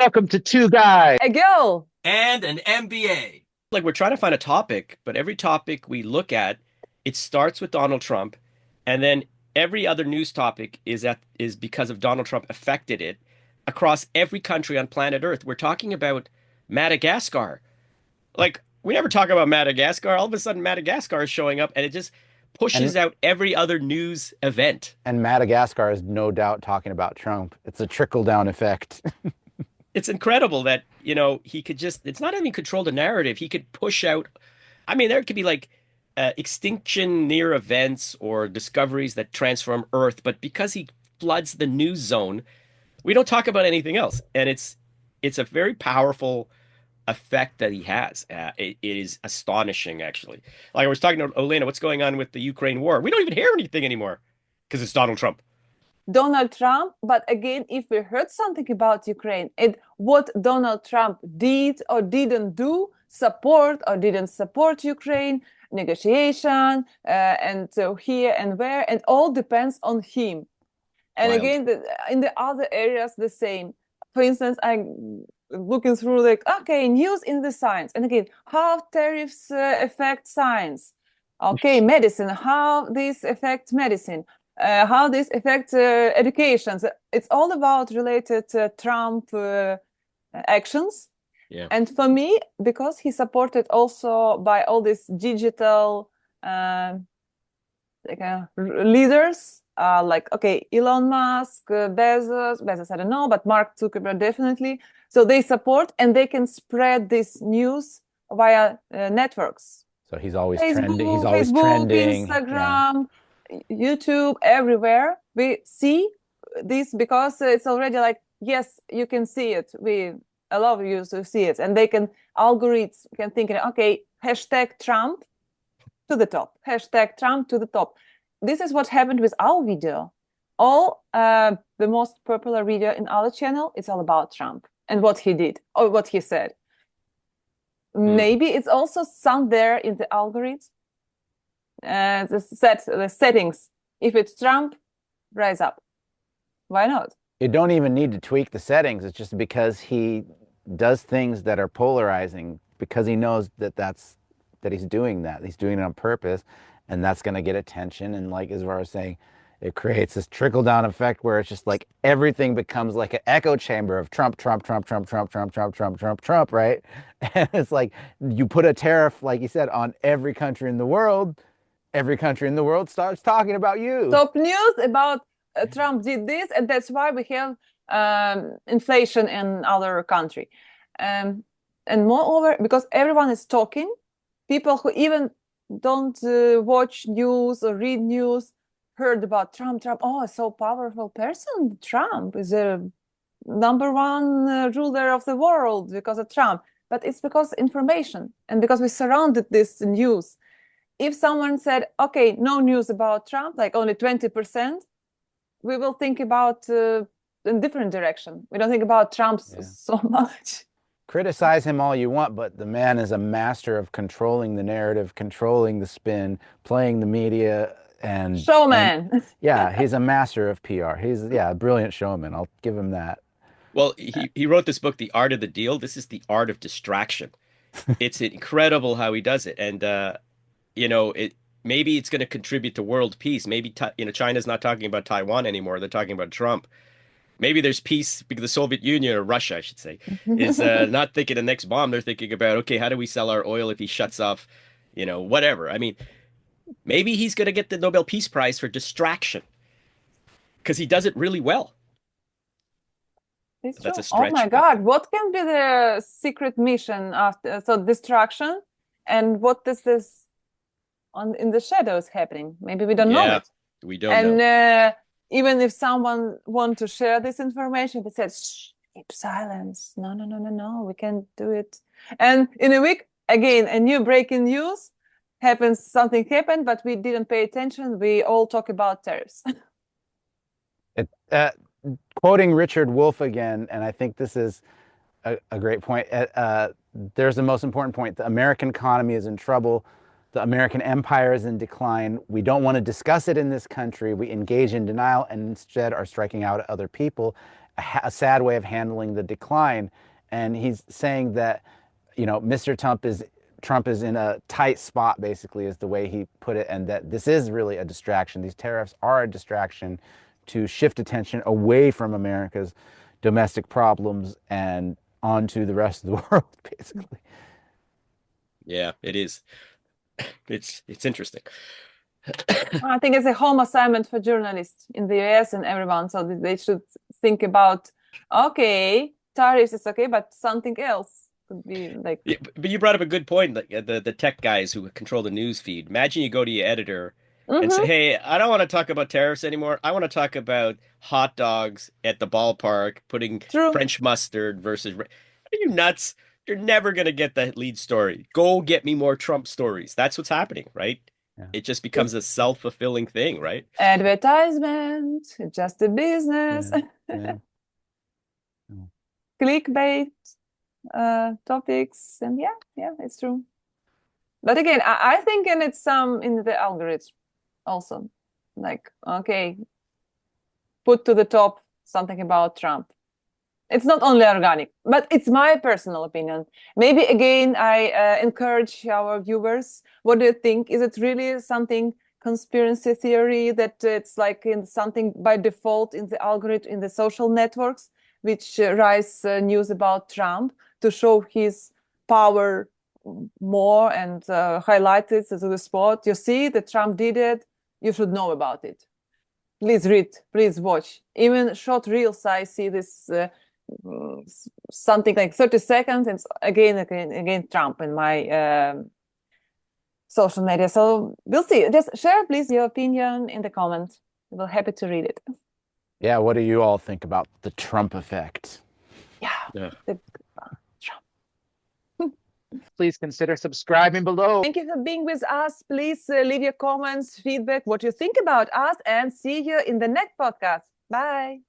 Welcome to Two Guys. A girl. And an MBA. Like we're trying to find a topic, but every topic we look at, it starts with Donald Trump, and then every other news topic is because of Donald Trump affected it across every country on planet Earth. We're talking about Madagascar. Like we never talk about Madagascar. All of a sudden Madagascar is showing up and it just And pushes out every other news event. and Madagascar is no doubt talking about Trump. It's a trickle-down effect. It's incredible that, he could just, it's not even control the narrative. He could push out, I mean, there could be like extinction near events or discoveries that transform Earth, but because he floods the news zone, we don't talk about anything else. And it's a very powerful effect that he has. It is astonishing, actually. Like I was talking to Olena, what's going on with the Ukraine war? We don't even hear anything anymore because it's Donald Trump. Donald Trump. But again, if we heard something about Ukraine, what Donald Trump did or didn't do, support or didn't support Ukraine, negotiation, and so here and where, and all depends on him. And Wild. again, in the other areas, the same. For instance, I'm looking through like, okay, news in the science. And again, how tariffs affect science. Okay, medicine, how this affects medicine. How this affects education. So it's all about related Trump actions. Yeah. And for me, because he supported also by all these digital leaders, like, okay, Elon Musk, Bezos, I don't know, but Mark Zuckerberg definitely. So they support and they can spread this news via networks. So he's always trending. He's Facebook, always Facebook, trending. Yeah. Instagram, YouTube, everywhere. We see this because it's already like, yes, you can see it. We allow you to see it. And they can, algorithms can think, okay, hashtag Trump to the top, hashtag Trump to the top. This is what happened with our video. All the most popular video in our channel, it's all about Trump and what he did or what he said. Mm. Maybe it's also some there in the algorithm. The settings. If it's Trump, rise up. Why not? You don't even need to tweak the settings. It's just because he does things that are polarizing because he knows that he's doing that. He's doing it on purpose, and that's going to get attention. And like as I was saying, it creates this trickle-down effect where it's just like everything becomes like an echo chamber of Trump, Trump, Trump, Trump, Trump, Trump, Trump, Trump, Trump, Trump, right? And it's like you put a tariff, like you said, on every country in the world starts talking about you. Top news about Trump did this, and that's why we have inflation in other country. And moreover, because everyone is talking, people who even don't watch news or read news heard about Trump. Oh, so powerful person. Trump is a number one ruler of the world because of Trump. But it's because information and because we surrounded this news. If someone said, okay, no news about Trump, like only 20%, we will think about in different direction. We don't think about Trump so much. Criticize him all you want, but the man is a master of controlling the narrative, controlling the spin, playing the media, and Showman. yeah, he's a master of PR. He's a brilliant showman. I'll give him that. Well, he wrote this book, The Art of the Deal. This is the art of distraction. It's incredible how he does it. And it maybe it's going to contribute to world peace. Maybe China's not talking about Taiwan anymore. They're talking about Trump. Maybe there's peace because the Soviet Union or Russia, I should say, is not thinking the next bomb. They're thinking about, okay, how do we sell our oil if he shuts off, whatever. I mean, maybe he's going to get the Nobel Peace Prize for distraction because he does it really well. It's That's true. a Oh stretch, my but God, what can be the secret mission after so distraction, and what is this on in the shadows happening? Maybe we don't know yeah, it. we don't And know. even if someone want to share this information, they said, shh, keep silence. No, no, no, no, no, we can't do it. And in a week, again, a new breaking news happens. Something happened, but we didn't pay attention. We all talk about tariffs. It, quoting Richard Wolff again, and I think this is a great point. There's the most important point. The American economy is in trouble. The American empire is in decline. We don't want to discuss it in this country. We engage in denial and instead are striking out at other people. a sad way of handling the decline. And he's saying that, Mr. Trump is in a tight spot, basically, is the way he put it, and that this is really a distraction. These tariffs are a distraction to shift attention away from America's domestic problems and onto the rest of the world, basically. Yeah, it is. It's interesting. I think it's a home assignment for journalists in the US and everyone. So they should think about, okay, tariffs is okay, but something else could be like. Yeah, but you brought up a good point, like the tech guys who control the news feed. Imagine you go to your editor and say, Mm-hmm. "Hey, I don't want to talk about tariffs anymore. I want to talk about hot dogs at the ballpark, putting True. French mustard versus." Are you nuts? You're never gonna get the lead story. Go get me more Trump stories. That's what's happening, right? Yeah. It just becomes a self-fulfilling thing, right? Advertisement, just a business, Yeah. clickbait topics, and yeah, it's true. But again, I think in it's some in the algorithm also, like, okay, put to the top something about Trump. It's not only organic, but it's my personal opinion. Maybe again, I encourage our viewers. What do you think? Is it really something conspiracy theory that it's like in something by default in the algorithm in the social networks, which rise news about Trump to show his power more and highlight it to the spot? You see that Trump did it. You should know about it. Please read, please watch. Even short reels, I see this something like 30 seconds, and again, Trump in my social media. So we'll see. Just share, please, your opinion in the comments. We're happy to read it. Yeah, what do you all think about the Trump effect? Yeah. Please consider subscribing below. Thank you for being with us. Please leave your comments, feedback, what you think about us, and see you in the next podcast. Bye.